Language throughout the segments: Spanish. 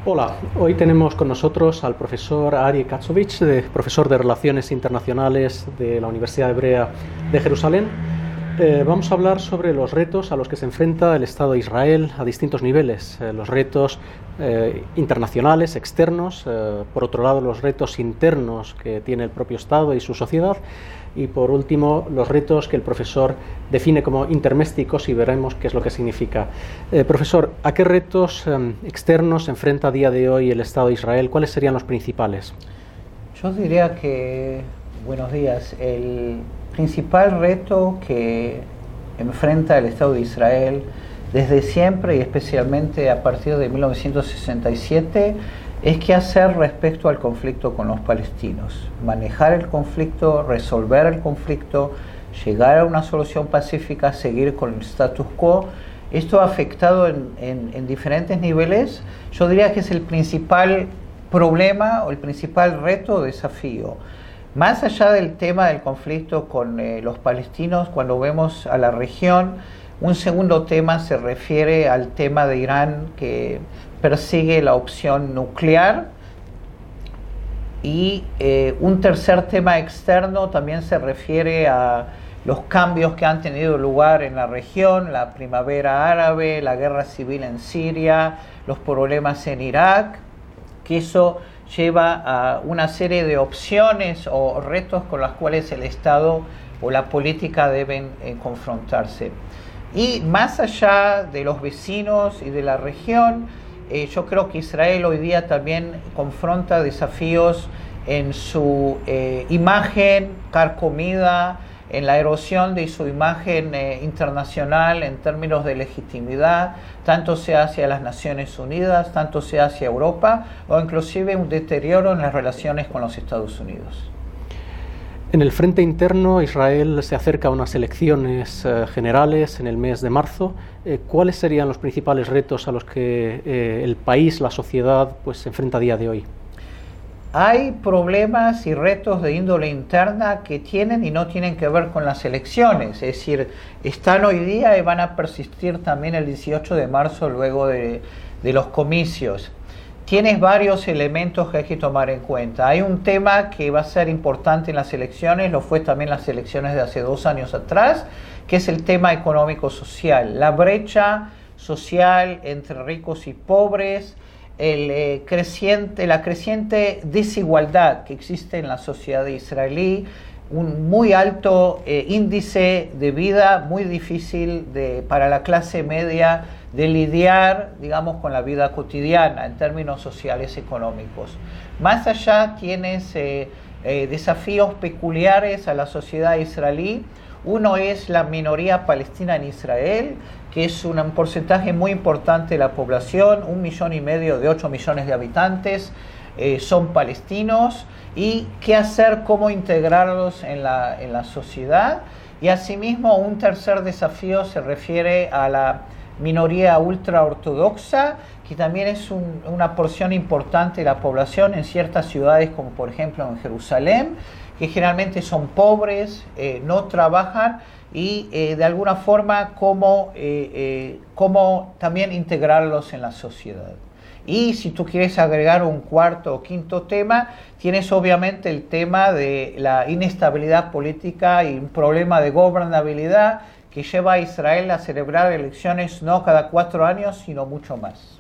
Hola, hoy tenemos con nosotros al profesor Ari Katsovich, profesor de Relaciones Internacionales de la Universidad Hebrea de Jerusalén. Vamos a hablar sobre los retos a los que se enfrenta el Estado de Israel a distintos niveles, los retos internacionales, externos, por otro lado los retos internos que tiene el propio Estado y su sociedad, y por último los retos que el profesor define como intermésticos y veremos qué es lo que significa. Profesor, ¿a qué retos externos se enfrenta a día de hoy el Estado de Israel? ¿Cuáles serían los principales? Yo diría que, buenos días, el principal reto que enfrenta el Estado de Israel desde siempre y especialmente a partir de 1967 es qué hacer respecto al conflicto con los palestinos. Manejar el conflicto, resolver el conflicto, llegar a una solución pacífica, seguir con el status quo. Esto ha afectado en diferentes niveles. Yo diría que es el principal problema o el principal reto o desafío. Más allá del tema del conflicto con los palestinos, cuando vemos a la región, un segundo tema se refiere al tema de Irán, que persigue la opción nuclear, y un tercer tema externo también se refiere a los cambios que han tenido lugar en la región, la primavera árabe, la guerra civil en Siria, los problemas en Irak, que eso lleva a una serie de opciones o retos con las cuales el Estado o la política deben confrontarse. Y más allá de los vecinos y de la región, yo creo que Israel hoy día también confronta desafíos en su imagen carcomida, en la erosión de su imagen internacional en términos de legitimidad, tanto sea hacia las Naciones Unidas, tanto sea hacia Europa, o inclusive un deterioro en las relaciones con los Estados Unidos. En el frente interno, Israel se acerca a unas elecciones generales en el mes de marzo. ¿Cuáles serían los principales retos a los que el país, la sociedad, se enfrenta a día de hoy? Hay problemas y retos de índole interna que tienen y no tienen que ver con las elecciones, es decir, están hoy día y van a persistir también el 18 de marzo luego de los comicios. Tienes varios elementos que hay que tomar en cuenta. Hay un tema que va a ser importante en las elecciones, lo fue también las elecciones de hace 2 años atrás, que es el tema económico-social, la brecha social entre ricos y pobres, la creciente desigualdad que existe en la sociedad israelí, un muy alto índice de vida, muy difícil para la clase media de lidiar, digamos, con la vida cotidiana en términos sociales y económicos. Más allá tienes desafíos peculiares a la sociedad israelí. Uno es la minoría palestina en Israel, que es un porcentaje muy importante de la población, 1,5 millones de 8 millones de habitantes son palestinos, y qué hacer, cómo integrarlos en la sociedad. Y asimismo un tercer desafío se refiere a la minoría ultraortodoxa, que también es una porción importante de la población en ciertas ciudades, como por ejemplo en Jerusalén, que generalmente son pobres, no trabajan, y de alguna forma cómo también integrarlos en la sociedad. Y si tú quieres agregar un cuarto o quinto tema, tienes obviamente el tema de la inestabilidad política y un problema de gobernabilidad que lleva a Israel a celebrar elecciones no cada 4 años, sino mucho más.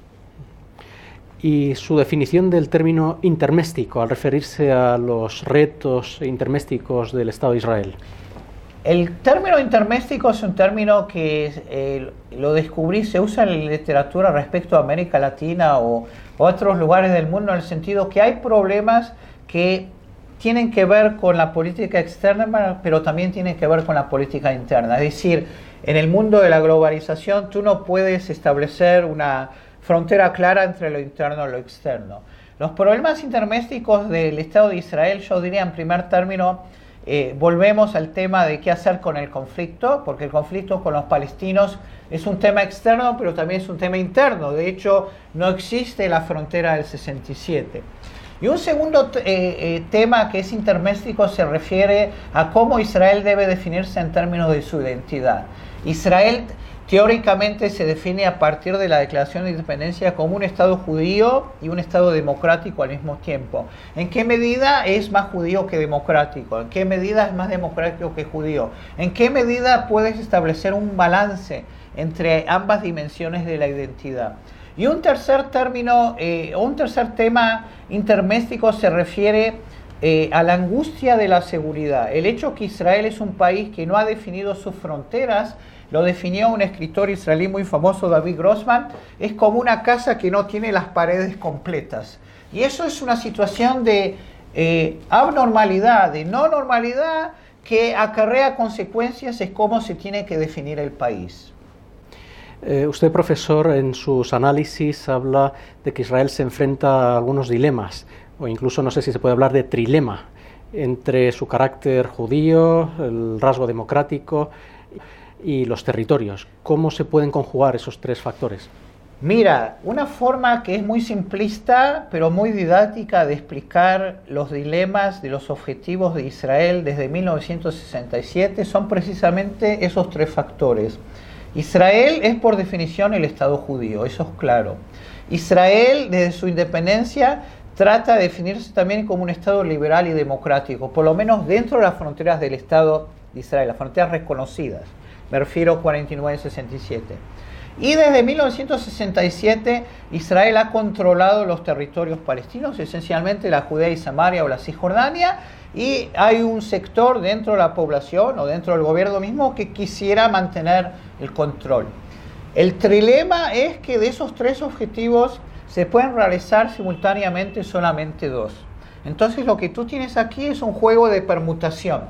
Y su definición del término interméstico al referirse a los retos intermésticos del Estado de Israel. El término interméstico es un término que lo descubrí, se usa en la literatura respecto a América Latina o otros lugares del mundo, en el sentido que hay problemas que tienen que ver con la política externa, pero también tienen que ver con la política interna. Es decir, en el mundo de la globalización tú no puedes establecer una frontera clara entre lo interno y lo externo. Los problemas intermésticos del Estado de Israel, yo diría en primer término, volvemos al tema de qué hacer con el conflicto, porque el conflicto con los palestinos es un tema externo, pero también es un tema interno. De hecho, no existe la frontera del 67. Y un segundo tema que es interméstico se refiere a cómo Israel debe definirse en términos de su identidad. Israel teóricamente se define a partir de la Declaración de Independencia como un Estado judío y un Estado democrático al mismo tiempo. ¿En qué medida es más judío que democrático? ¿En qué medida es más democrático que judío? ¿En qué medida puedes establecer un balance entre ambas dimensiones de la identidad? Y un tercer término, un tercer tema interméstico se refiere a la angustia de la seguridad. El hecho que Israel es un país que no ha definido sus fronteras, lo definió un escritor israelí muy famoso, David Grossman, es como una casa que no tiene las paredes completas. Y eso es una situación de abnormalidad, de no normalidad, que acarrea consecuencias en cómo se tiene que definir el país. Usted, profesor, en sus análisis habla de que Israel se enfrenta a algunos dilemas, o incluso no sé si se puede hablar de trilema, entre su carácter judío, el rasgo democrático y los territorios. ¿Cómo se pueden conjugar esos tres factores? Mira, una forma que es muy simplista, pero muy didáctica de explicar los dilemas de los objetivos de Israel desde 1967 son precisamente esos tres factores. Israel es por definición el Estado judío, eso es claro. Israel, desde su independencia, trata de definirse también como un Estado liberal y democrático, por lo menos dentro de las fronteras del Estado de Israel, las fronteras reconocidas. Me refiero a 49 y 67. Y desde 1967 Israel ha controlado los territorios palestinos, esencialmente la Judea y Samaria o la Cisjordania, y hay un sector dentro de la población o dentro del gobierno mismo que quisiera mantener el control. El trilema es que de esos tres objetivos se pueden realizar simultáneamente solamente dos. Entonces lo que tú tienes aquí es un juego de permutación.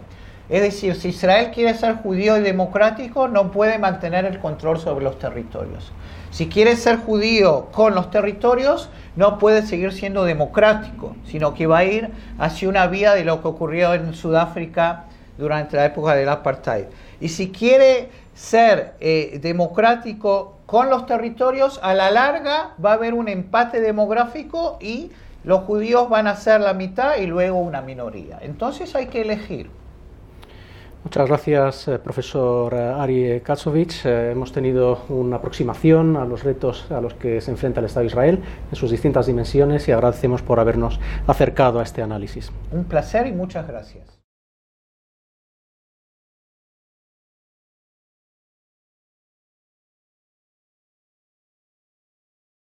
Es decir, si Israel quiere ser judío y democrático, no puede mantener el control sobre los territorios. Si quiere ser judío con los territorios, no puede seguir siendo democrático, sino que va a ir hacia una vía de lo que ocurrió en Sudáfrica durante la época del apartheid. Y si quiere ser democrático con los territorios, a la larga va a haber un empate demográfico y los judíos van a ser la mitad y luego una minoría. Entonces hay que elegir. Muchas gracias, profesor Aryeh Katzovitz. Hemos tenido una aproximación a los retos a los que se enfrenta el Estado de Israel en sus distintas dimensiones y agradecemos por habernos acercado a este análisis. Un placer y muchas gracias.